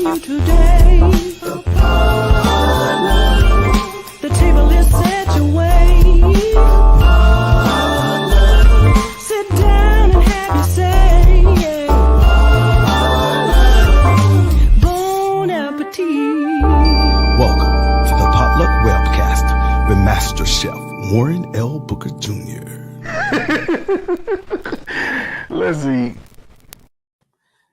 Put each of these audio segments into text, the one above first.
you today. The table is set your way. Sit down and have your say. Bon appetit. Welcome to the Potluck Webcast with Master Chef Warren L. Booker Jr. Let's see.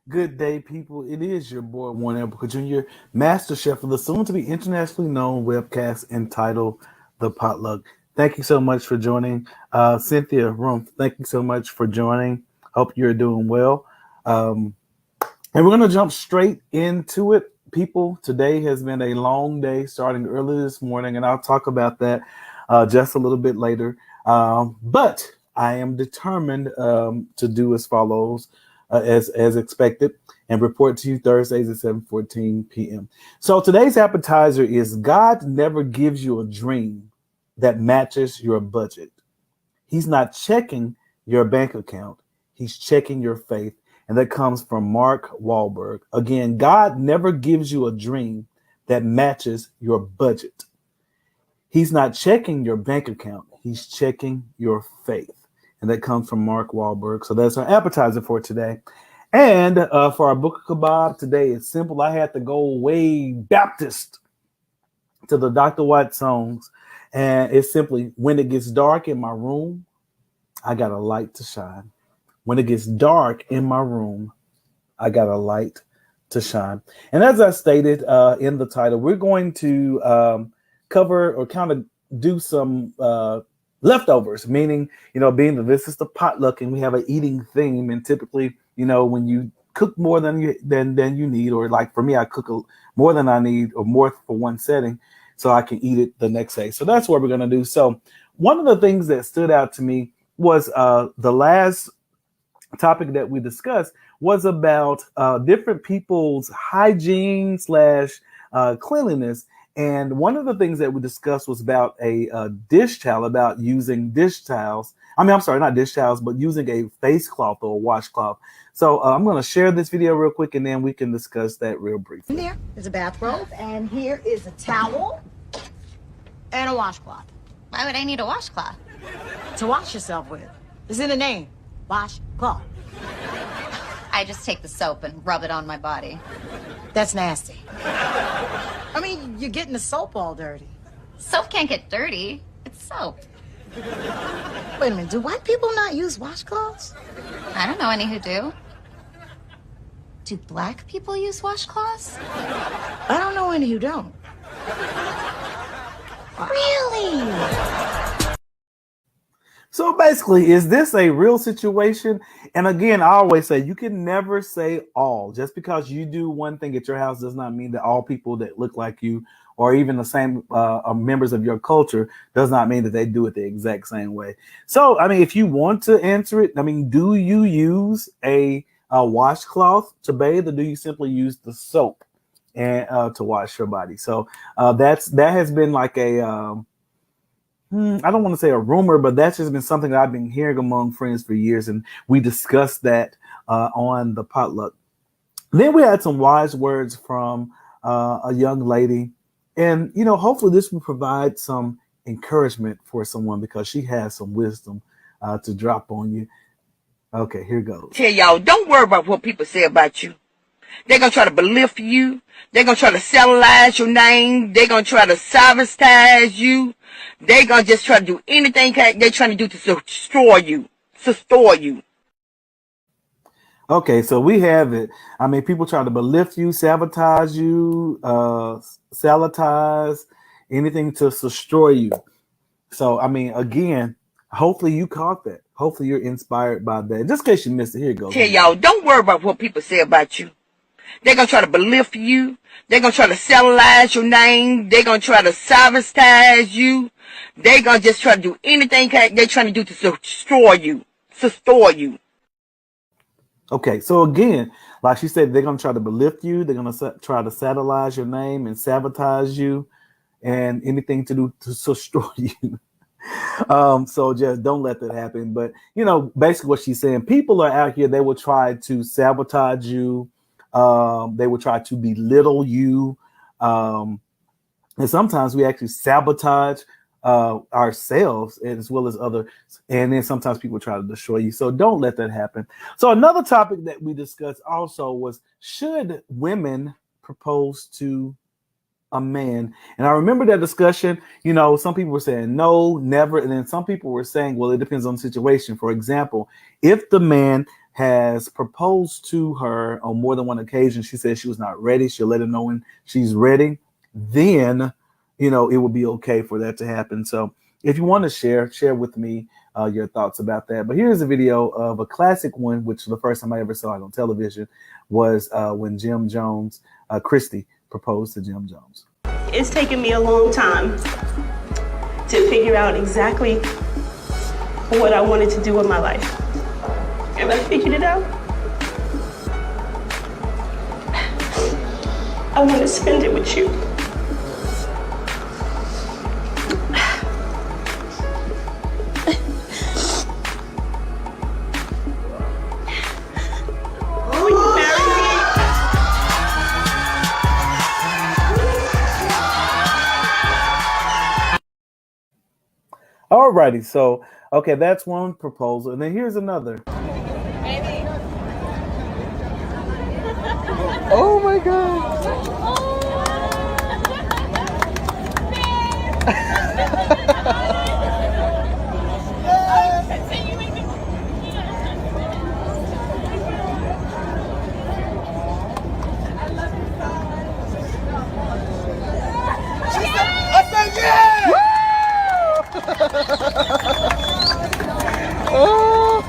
Good day, people. It is your boy, Warren L. Booker Jr., Master Chef of the soon-to-be internationally known webcast entitled The Potluck. Thank you so much for joining. Cynthia Rumpf, thank you so much for joining. Hope you're doing well. And we're going to jump straight into it. People, today has been a long day starting early this morning, and I'll talk about that just a little bit later. But I am determined to do as follows, as expected, and report to you Thursdays at 7:14 p.m. So today's appetizer is God never gives you a dream that matches your budget. He's not checking your bank account. He's checking your faith. And that comes from Mark Wahlberg. Again, God never gives you a dream that matches your budget. He's not checking your bank account. He's checking your faith. And that comes from Mark Wahlberg. So that's our appetizer for today. And for our book of kebab today, it's simple. I had to go way Baptist to the Dr. White songs. And it's simply, when it gets dark in my room, I got a light to shine. When it gets dark in my room, I got a light to shine. And as I stated in the title, we're going to cover or kind of do some leftovers, meaning, being that this is the potluck and we have an eating theme. And typically, when you cook more than you need, or like for me, I cook more than I need or more for one setting so I can eat it the next day. So that's what we're going to do. So one of the things that stood out to me was the last topic that we discussed was about different people's hygiene / cleanliness. And one of the things that we discussed was about a dish towel, about using dish towels. I'm sorry, not dish towels, but using a face cloth or a washcloth. So I'm going to share this video real quick, and then we can discuss that real briefly. There is a bathrobe, and here is a towel and a washcloth. Why would I need a washcloth? To wash yourself with. It's in the name. Washcloth. I just take the soap and rub it on my body. That's nasty. I mean, you're getting the soap all dirty. Soap can't get dirty. It's soap. Wait a minute, do white people not use washcloths? I don't know any who do. Do black people use washcloths? I don't know any who don't. Really? So basically, is this a real situation? And again, I always say you can never say all. Just because you do one thing at your house does not mean that all people that look like you or even the same members of your culture does not mean that they do it the exact same way. So, if you want to answer it, do you use a washcloth to bathe, or do you simply use the soap and to wash your body? So that has been like a I don't want to say a rumor, but that's just been something that I've been hearing among friends for years. And we discussed that on the potluck. Then we had some wise words from a young lady. And, hopefully this will provide some encouragement for someone because she has some wisdom to drop on you. Okay, here goes. Tell y'all, don't worry about what people say about you. They're going to try to belittle you. They're going to try to satellize your name. They're going to try to sabotage you. They're going to just try to do anything they're trying to do to destroy you. Okay, so we have it. People try to belittle you, sabotage you, salitize, anything to destroy you. So, again, hopefully you caught that. Hopefully you're inspired by that. Just in case you missed it, here it goes. Tell y'all, don't worry about what people say about you. They're going to try to belittle you. They're going to try to satellize your name. They're going to try to sabotage you. They're going to just try to do anything they're trying to do to destroy you. Okay, so again, like she said, they're going to try to belittle you. They're going to try to satellize your name and sabotage you and anything to do to destroy you. So just don't let that happen. But, basically what she's saying, people are out here, they will try to sabotage you, They will try to belittle you. And sometimes we actually sabotage ourselves as well as others. And then sometimes people try to destroy you. So don't let that happen. So another topic that we discussed also was, should women propose to a man? And I remember that discussion. You know, some people were saying no, never. And then some people were saying, well, it depends on the situation. For example, if the man has proposed to her on more than one occasion, she said she was not ready, she'll let him know when she's ready, then, you know, it would be okay for that to happen. So if you want to share with me your thoughts about that. But here's a video of a classic one, which the first time I ever saw it on television was when Jim Jones, Christy, proposed to Jim Jones. It's taken me a long time to figure out exactly what I wanted to do with my life. And I figured it out. I want to spend it with you. Will you marry me? Alrighty, so okay, that's one proposal, and then here's another. Oh my God. I said yeah! Oh.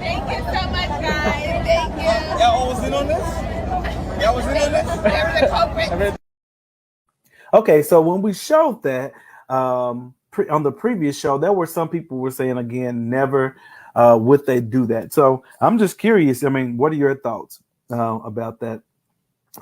Thank you so much, guys. Thank you. Y'all was in on this? Y'all was in on this? They're the culprit. Okay, so when we showed that on the previous show, there were some people were saying again, never would they do that. So I'm just curious. I mean, what are your thoughts about that?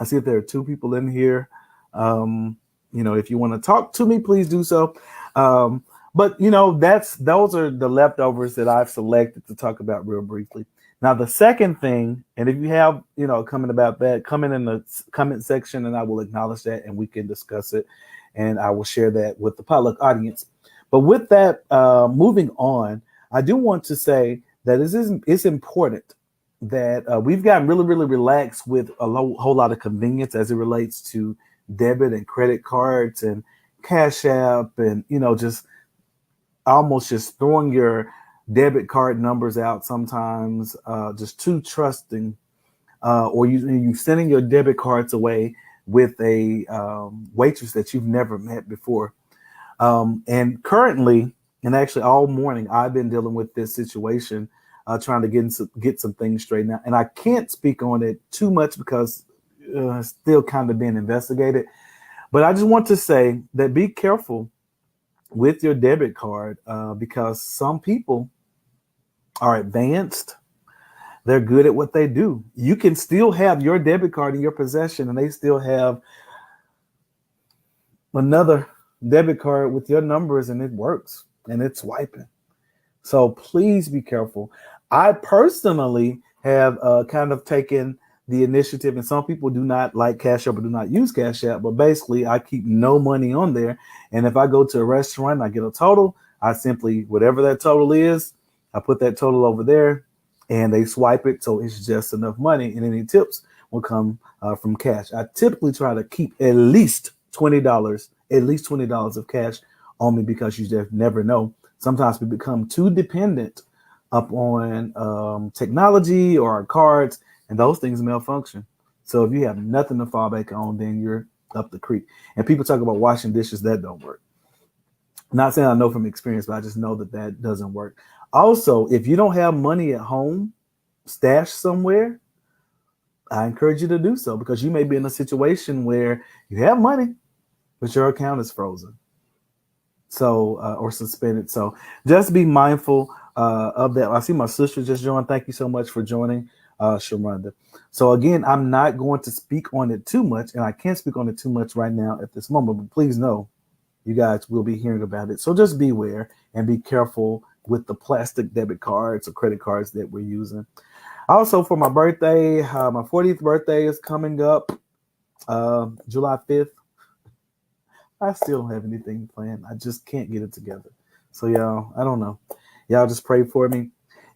I see if there are two people in here. You know, if you want to talk to me, please do so. But you know, those are the leftovers that I've selected to talk about real briefly. Now, the second thing, and if you have, you know, comment about that, comment in the comment section and I will acknowledge that and we can discuss it and I will share that with the Potluck audience. But with that, moving on, I do want to say that it's important that we've gotten really, really relaxed with a whole lot of convenience as it relates to debit and credit cards and Cash App and, you know, just almost just throwing your debit card numbers out sometimes, just too trusting, or you sending your debit cards away with a waitress that you've never met before. And currently, and actually all morning, I've been dealing with this situation, trying to get some things straightened out. And I can't speak on it too much because it's still kind of being investigated. But I just want to say that be careful with your debit card because some people are advanced. They're good at what they do. You can still have your debit card in your possession and they still have another debit card with your numbers and it works and it's swiping. So please be careful. I personally have kind of taken the initiative, and some people do not like Cash App or do not use Cash App, but basically I keep no money on there. And if I go to a restaurant, I get a total, I simply, whatever that total is, I put that total over there and they swipe it. So it's just enough money and any tips will come from cash. I typically try to keep at least $20 of cash on me because you just never know. Sometimes we become too dependent upon technology or our cards, and those things malfunction. So if you have nothing to fall back on, then you're up the creek. And people talk about washing dishes, that don't work. Not saying I know from experience, but I just know that doesn't work. Also, if you don't have money at home, stashed somewhere, I encourage you to do so because you may be in a situation where you have money, but your account is frozen. So, or suspended. So just be mindful of that. I see my sister just joined. Thank you so much for joining, Sharonda. So again, I'm not going to speak on it too much, and I can't speak on it too much right now at this moment, but please know you guys will be hearing about it. So just beware and be careful with the plastic debit cards or credit cards that we're using. Also, for my birthday, my 40th birthday is coming up, July 5th. I still don't have anything planned. I just can't get it together. So, y'all, I don't know. Y'all just pray for me.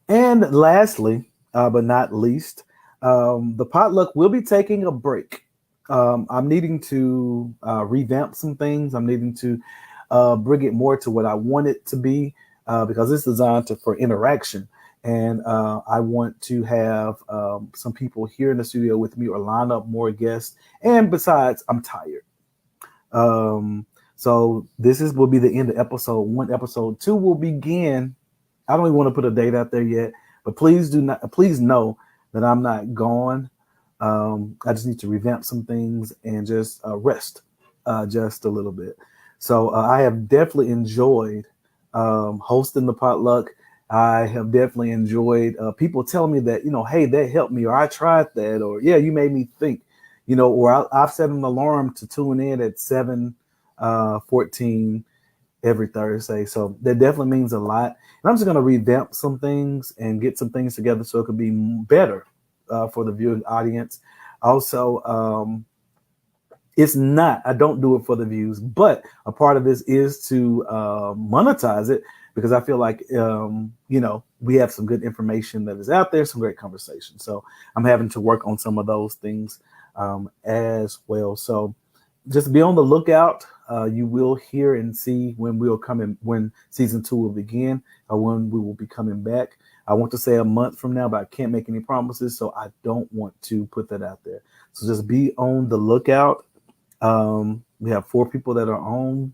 And lastly, but not least, the potluck will be taking a break. I'm needing to revamp some things. I'm needing to bring it more to what I want it to be because it's designed for interaction. And I want to have some people here in the studio with me or line up more guests. And besides, I'm tired. So this will be the end of episode 1. Episode 2 will begin. I don't even want to put a date out there yet, but please know that I'm not gone. I just need to revamp some things and just rest just a little bit. So I have definitely enjoyed hosting the potluck. I have definitely enjoyed people telling me that, hey, that helped me, or I tried that, or yeah, you made me think, or I've set an alarm to tune in at 7:14 every Thursday. So that definitely means a lot. And I'm just going to revamp some things and get some things together so it could be better for the viewing audience. Also, I don't do it for the views, but a part of this is to monetize it because I feel like, we have some good information that is out there, some great conversation. So I'm having to work on some of those things as well. So just be on the lookout. You will hear and see when season 2 will begin, or when we will be coming back. I want to say a month from now, but I can't make any promises, so I don't want to put that out there. So just be on the lookout. We have 4 people that are on.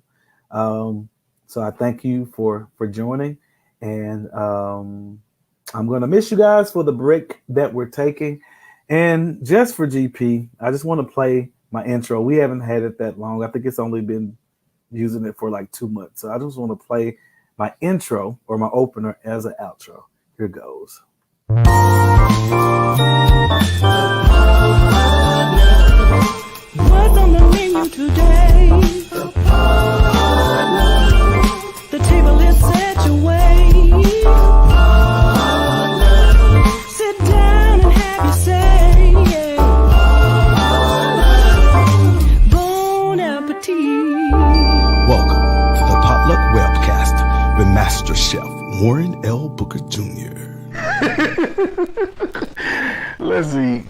So I thank you for joining, and I'm going to miss you guys for the break that we're taking. And just for GP, I just want to play my intro. We haven't had it that long. I think it's only been using it for like 2 months. So I just want to play my intro or my opener as an outro. Here goes. What's on the menu today? The table is set your way. Sit down and have your say. Yeah. Bon appetit. Welcome to the Potluck Webcast with Master Chef Warren L. Booker Jr. Let's see.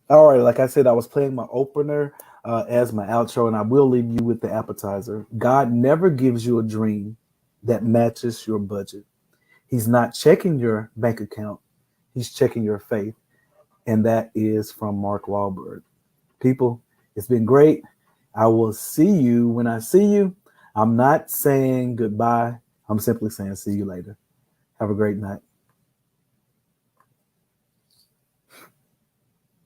All right, like I said, I was playing my opener as my outro, and I will leave you with the appetizer. God never gives you a dream that matches your budget. He's not checking your bank account. He's checking your faith. And that is from Mark Wahlberg. People, it's been great. I will see you when I see you. I'm not saying goodbye. I'm simply saying see you later. Have a great night.